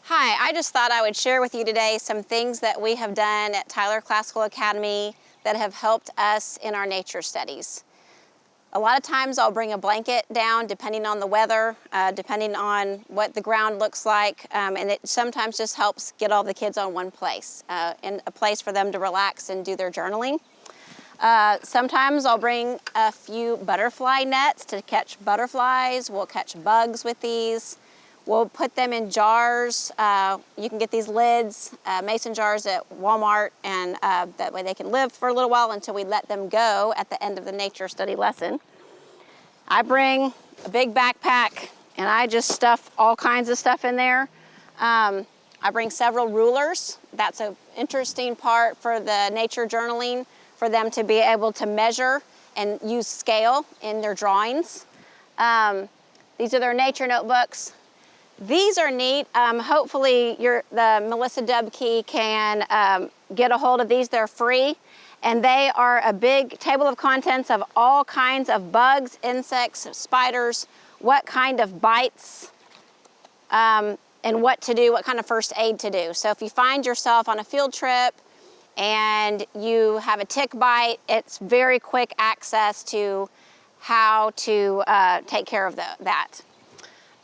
Hi, I just thought I would share with you today some things that we have done at Tyler Classical Academy that have helped us in our nature studies. A lot of times I'll bring a blanket down depending on the weather, depending on what the ground looks like, and it sometimes just helps get all the kids on one place, in a place for them to relax and do their journaling. Sometimes I'll bring a few butterfly nets to catch butterflies. We'll catch bugs with these. We'll put them in jars. You can get these lids, mason jars at Walmart, and that way they can live for a little while until we let them go at the end of the nature study lesson. I bring a big backpack and I just stuff all kinds of stuff in there. I bring several rulers. That's an interesting part for the nature journaling, for them to be able to measure and use scale in their drawings. These are their nature notebooks. These are neat. Hopefully the Melissa Dubkey can get a hold of these. They're free, and they are a big table of contents of all kinds of bugs, insects, spiders, what kind of bites, and what to do, what kind of first aid to do. So if you find yourself on a field trip and you have a tick bite, it's very quick access to how to take care of that.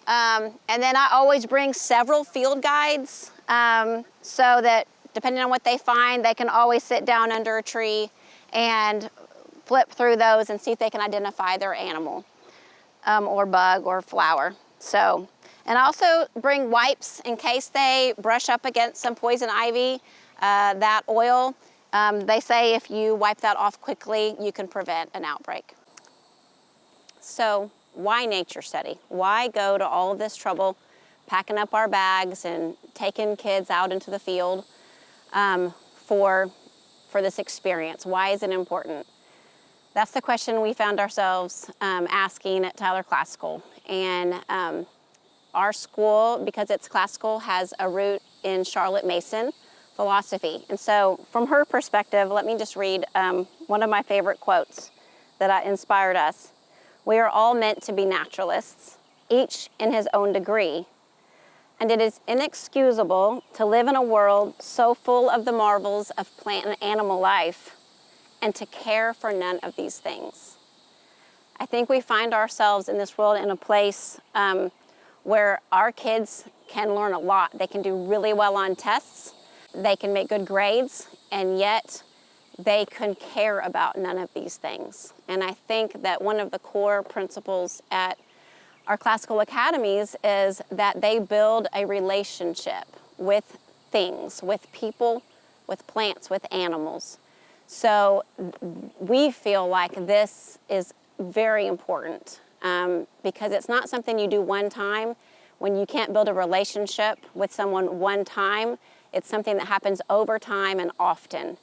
And then I always bring several field guides so that depending on what they find, they can always sit down under a tree and flip through those and see if they can identify their animal or bug or flower. So, and I also bring wipes in case they brush up against some poison ivy, that oil. They say if you wipe that off quickly, you can prevent an outbreak. So, why nature study? Why go to all of this trouble packing up our bags and taking kids out into the field for this experience? Why is it important? That's the question we found ourselves asking at Tyler Classical. And our school, because it's classical, has a root in Charlotte Mason philosophy. And so from her perspective, let me just read one of my favorite quotes that inspired us. We are all meant to be naturalists, each in his own degree, and it is inexcusable to live in a world so full of the marvels of plant and animal life and to care for none of these things. I think we find ourselves in this world in a place where our kids can learn a lot. They can do really well on tests, they can make good grades, and yet they can care about none of these things. And I think that one of the core principles at our classical academies is that they build a relationship with things, with people, with plants, with animals. So we feel like this is very important because it's not something you do one time. When you can't build a relationship with someone one time, it's something that happens over time and often.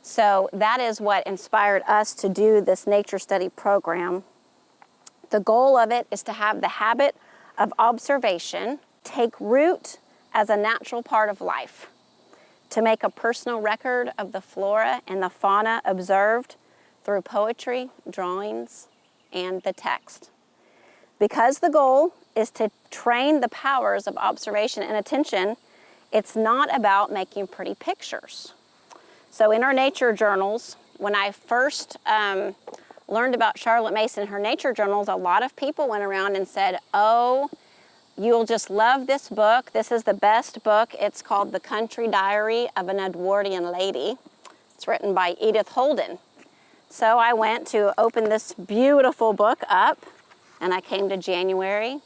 So that is what inspired us to do this nature study program. The goal of it is to have the habit of observation take root as a natural part of life, to make a personal record of the flora and the fauna observed through poetry, drawings, and the text. Because the goal is to train the powers of observation and attention, it's not about making pretty pictures. So in our nature journals, when I first learned about Charlotte Mason and her nature journals, a lot of people went around and said, oh, you'll just love this book. This is the best book. It's called The Country Diary of an Edwardian Lady. It's written by Edith Holden. So I went to open this beautiful book up, and I came to January,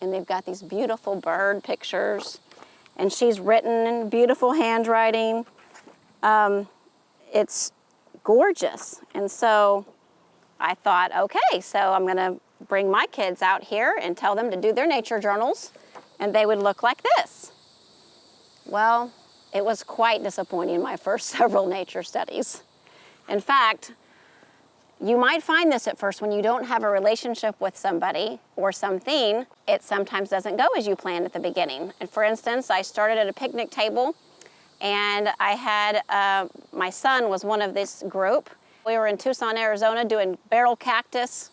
and they've got these beautiful bird pictures, and she's written in beautiful handwriting. It's gorgeous. And so I thought, okay, so I'm going to bring my kids out here and tell them to do their nature journals, and they would look like this. Well, it was quite disappointing, my first several nature studies. In fact, you might find this at first when you don't have a relationship with somebody or something. It sometimes doesn't go as you planned at the beginning. And for instance, I started at a picnic table, and I had, my son was one of this group, We were in Tucson, Arizona doing barrel cactus,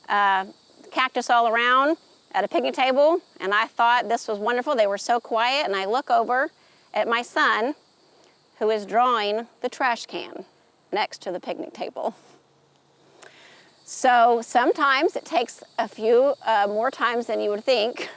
cactus all around at a picnic table, and I thought this was wonderful. They were so quiet, and I look over at my son, who is drawing the trash can next to the picnic table. So sometimes it takes a few more times than you would think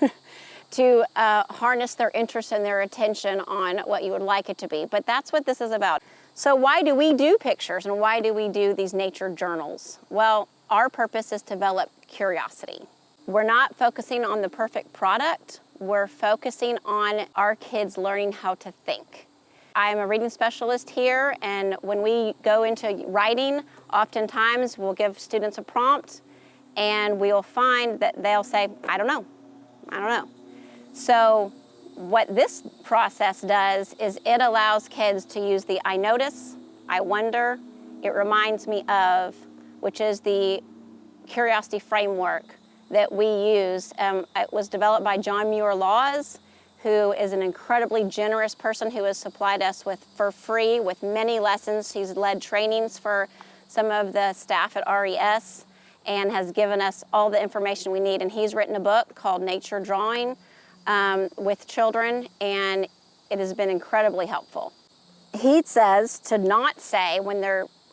to harness their interest and their attention on what you would like it to be. But that's what this is about. So why do we do pictures and why do we do these nature journals? Well, our purpose is to develop curiosity. We're not focusing on the perfect product. We're focusing on our kids learning how to think. I am a reading specialist here, and when we go into writing, oftentimes we'll give students a prompt and we'll find that they'll say, I don't know. So what this process does is it allows kids to use the I notice, I wonder, it reminds me of, which is the curiosity framework that we use. It was developed by John Muir Laws, who is an incredibly generous person who has supplied us for free with many lessons. He's led trainings for some of the staff at RES and has given us all the information we need. And he's written a book called Nature Drawing with children, and it has been incredibly helpful. He says to not say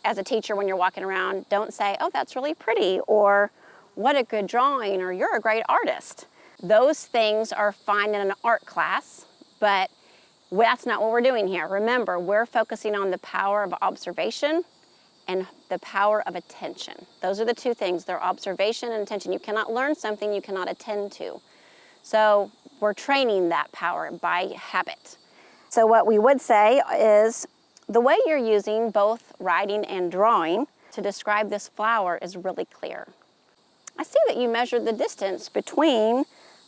as a teacher when you're walking around, don't say, oh, that's really pretty, or what a good drawing, or you're a great artist. Those things are fine in an art class, but that's not what we're doing here. Remember, we're focusing on the power of observation and the power of attention. Those are the two things. They're observation and attention. You cannot learn something you cannot attend to. So we're training that power by habit. So what we would say is the way you're using both writing and drawing to describe this flower is really clear. I see that you measured the distance between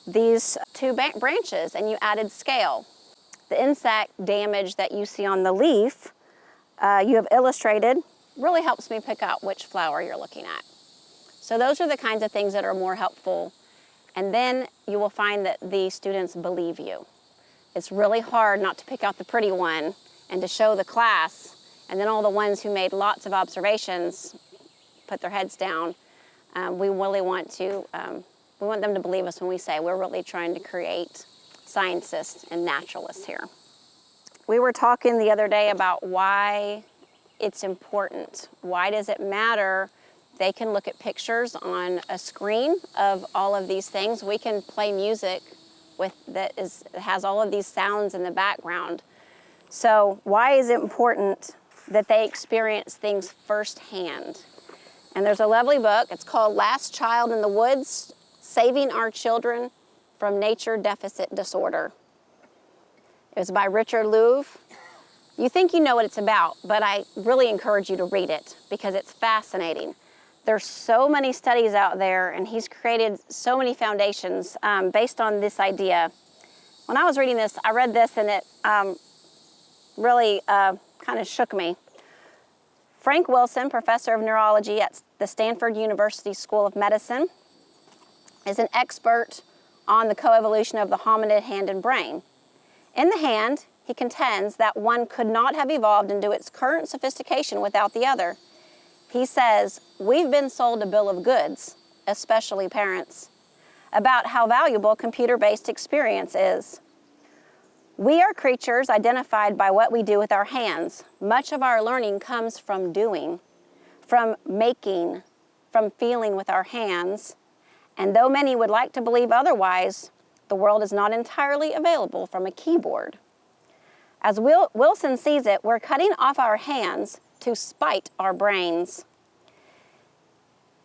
these two branches and you added scale. The insect damage that you see on the leaf, you have illustrated, really helps me pick out which flower you're looking at. So those are the kinds of things that are more helpful. And then you will find that the students believe you. It's really hard not to pick out the pretty one and to show the class, and then all the ones who made lots of observations put their heads down. We really want them to believe us when we say we're really trying to create scientists and naturalists here. We were talking the other day about why it's important. Why does it matter? They can look at pictures on a screen of all of these things. We can play music that has all of these sounds in the background. So why is it important that they experience things firsthand? And there's a lovely book. It's called Last Child in the Woods, Saving Our Children from Nature Deficit Disorder. It was by Richard Louv. You think you know what it's about, but I really encourage you to read it because it's fascinating. There's so many studies out there, and he's created so many foundations based on this idea. When I was reading this, I read this, and it really kind of shook me. Frank Wilson, professor of neurology at the Stanford University School of Medicine, is an expert on the coevolution of the hominid hand and brain. In the hand, he contends that one could not have evolved into its current sophistication without the other. He says, we've been sold a bill of goods, especially parents, about how valuable computer-based experience is. We are creatures identified by what we do with our hands. Much of our learning comes from doing, from making, from feeling with our hands. And though many would like to believe otherwise, the world is not entirely available from a keyboard. As Wilson sees it, we're cutting off our hands to spite our brains.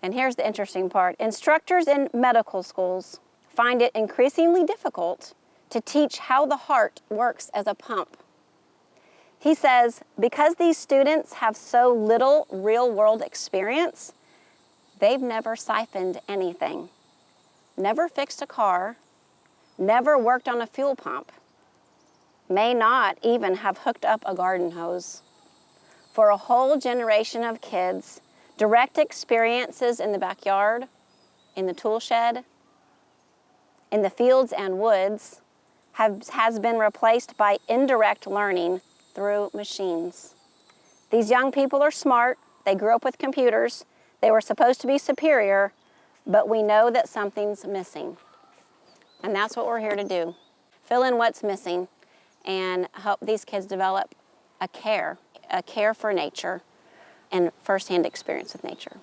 And here's the interesting part. Instructors in medical schools find it increasingly difficult to teach how the heart works as a pump. He says, because these students have so little real-world experience, they've never siphoned anything, never fixed a car, never worked on a fuel pump, may not even have hooked up a garden hose. For a whole generation of kids, direct experiences in the backyard, in the tool shed, in the fields and woods has been replaced by indirect learning through machines. These young people are smart, They grew up with computers. They were supposed to be superior, but we know that something's missing. And that's what we're here to do. Fill in what's missing and help these kids develop a care for nature and firsthand experience with nature.